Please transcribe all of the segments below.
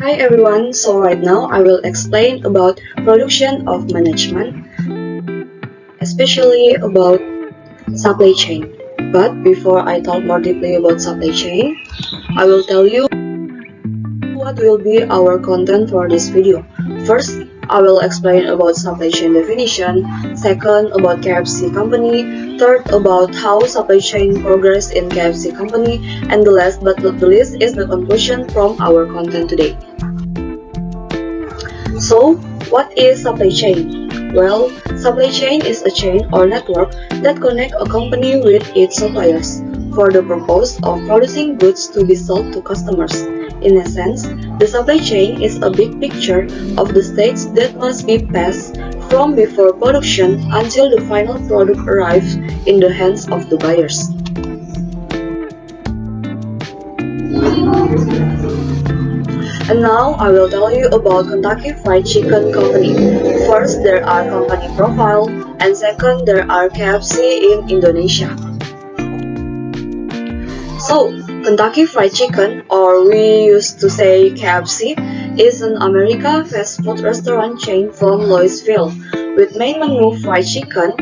Hi everyone, so right now I will explain about production of management, especially about supply chain. But before I talk more deeply about supply chain, I will tell you what will be our content for this video. First, I will explain about supply chain definition, second about KFC company, third about how supply chain progress in KFC company, and the last but not the least is the conclusion from our content today. So, what is supply chain? Well, supply chain is a chain or network that connects a company with its suppliers for the purpose of producing goods to be sold to customers. In essence, the supply chain is a big picture of the steps that must be passed from before production until the final product arrives in the hands of the buyers. And now I will tell you about Kentucky Fried Chicken Company. First, there are company profile, and second, there are KFC in Indonesia. So, Kentucky Fried Chicken, or we used to say KFC, is an American fast food restaurant chain from Louisville with main menu fried chicken.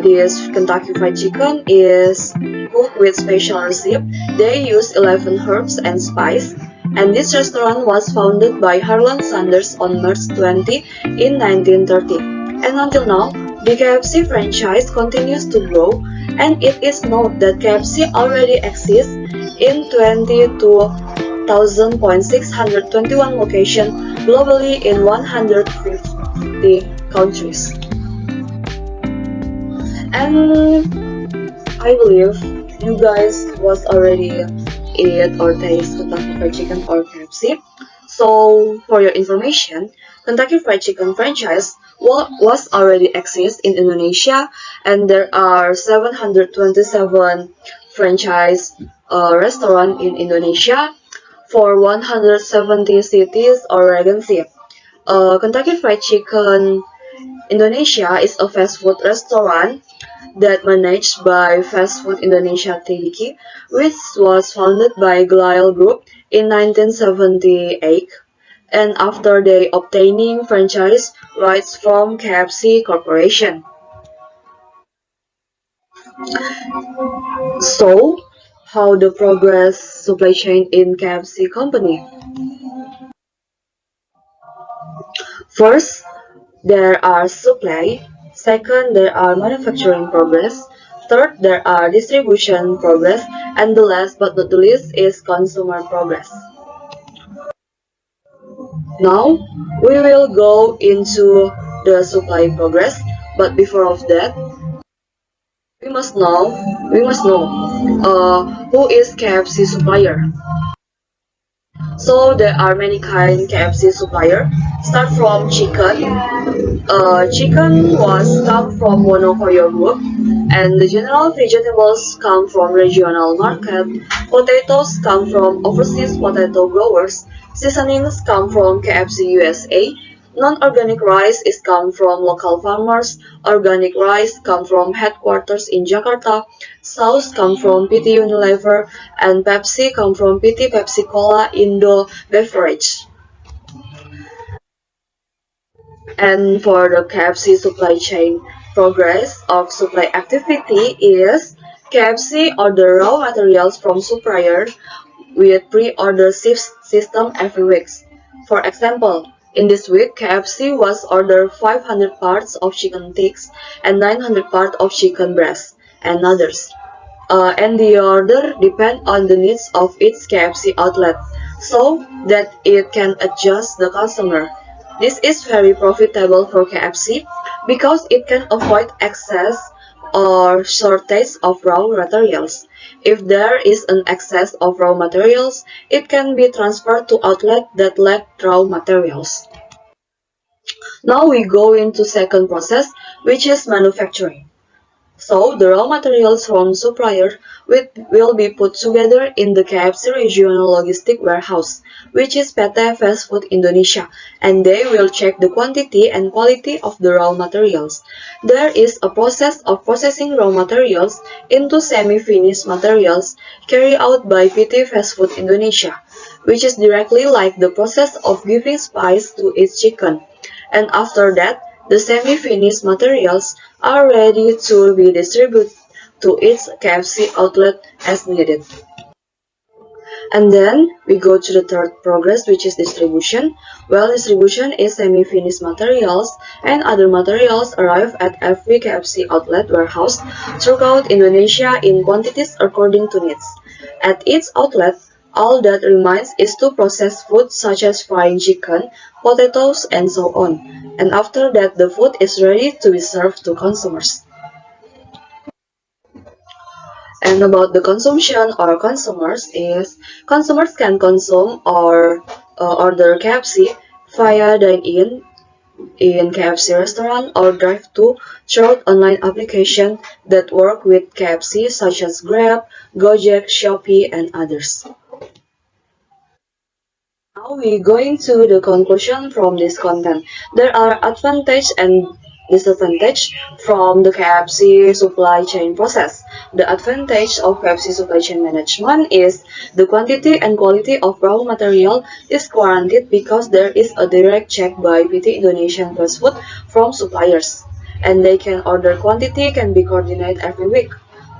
This Kentucky Fried Chicken is cooked with special recipe. They use 11 herbs and spice. And this restaurant was founded by Harlan Sanders on March 20 in 1930. And until now, the KFC franchise continues to grow, and it is known that KFC already exists in 22,621 locations globally in 150 countries. And I believe you guys was already eat or taste Kentucky Fried Chicken or KFC. So, for your information, Kentucky Fried Chicken franchise was already exist in Indonesia, and there are 727 franchise restaurant in Indonesia for 170 cities or regency. Kentucky Fried Chicken Indonesia is a fast food restaurant that managed by Fast Food Indonesia Tbk, which was founded by Glyle Group in 1978, and after they obtaining franchise rights from KFC Corporation. So, how the progress supply chain in KFC company? First, there are supply. Second, there are manufacturing progress. Third, there are distribution progress. And the last but not the least is consumer progress. Now, we will go into the supply progress. But before of that, we must know who is KFC supplier. So there are many kind KFC supplier. Start from chicken. Chicken was come from Monokoyo Group, and the general vegetables come from regional market. Potatoes come from overseas potato growers. Seasonings come from KFC USA. Non-organic rice is come from local farmers. Organic rice come from headquarters in Jakarta. Sauce come from PT Unilever, and Pepsi come from PT Pepsi Cola Indo Beverage. And for the KFC supply chain progress of supply activity is KFC order raw materials from supplier with pre-order system every week. For example, in this week, KFC was ordered 500 parts of chicken ticks and 900 parts of chicken breast and others. And the order depend on the needs of its KFC outlet so that it can adjust the customer. This is very profitable for KFC because it can avoid excess or shortage of raw materials. If there is an excess of raw materials, it can be transferred to outlets that lack raw materials. Now we go into second process, which is manufacturing. So the raw materials from supplier will be put together in the KFC Regional Logistic Warehouse, which is PT Fast Food Indonesia, and they will check the quantity and quality of the raw materials. There is a process of processing raw materials into semi-finished materials carried out by PT Fast Food Indonesia. which is directly like the process of giving spice to its chicken. And after that, the semi-finished materials are ready to be distributed to its KFC outlet as needed. And then we go to the third progress, which is distribution. Well, distribution is semi-finished materials and other materials arrive at every KFC outlet warehouse throughout Indonesia in quantities according to needs. At each outlet, all that remains is to process food such as frying chicken, potatoes, and so on. And after that, the food is ready to be served to consumers. And about the consumption or consumers is consumers can consume or order KFC via dine-in KFC restaurant or drive-to through online application that work with KFC such as Grab, Gojek, Shopee, and others. Now we going to the conclusion from this content. There are advantages and disadvantages from the KFC supply chain process. The advantage of KFC supply chain management is the quantity and quality of raw material is guaranteed because there is a direct check by PT Indonesian Fast Food from suppliers, and they can order quantity can be coordinated every week,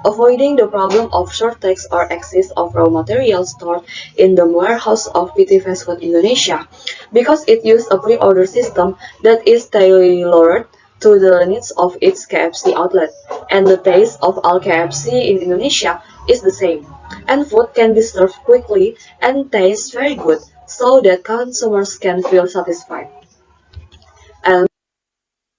avoiding the problem of shortage or excess of raw materials stored in the warehouse of PT Fast Food Indonesia, because it uses a pre-order system that is tailored to the needs of its KFC outlet, and the taste of all KFC in Indonesia is the same, and food can be served quickly and tastes very good, so that consumers can feel satisfied. And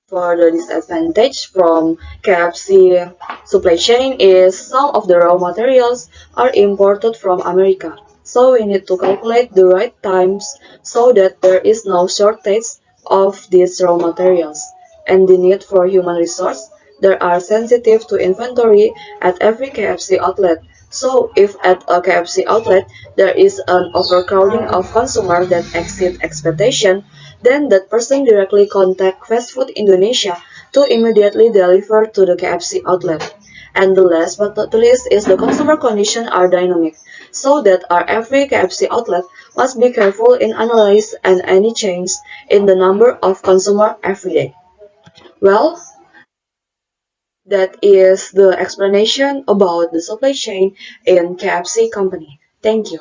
for the disadvantage from KFC supply chain is some of the raw materials are imported from America. So we need to calculate the right times so that there is no shortage of these raw materials. And the need for human resource that are sensitive to inventory at every KFC outlet. So if at a KFC outlet there is an overcrowding of consumer that exceed expectation, then that person directly contact Fast Food Indonesia to immediately deliver to the KFC outlet. And the last but not the least is the consumer condition are dynamic, so that our every KFC outlet must be careful in analyze and any change in the number of consumer every day. Well, that is the explanation about the supply chain in KFC company. Thank you.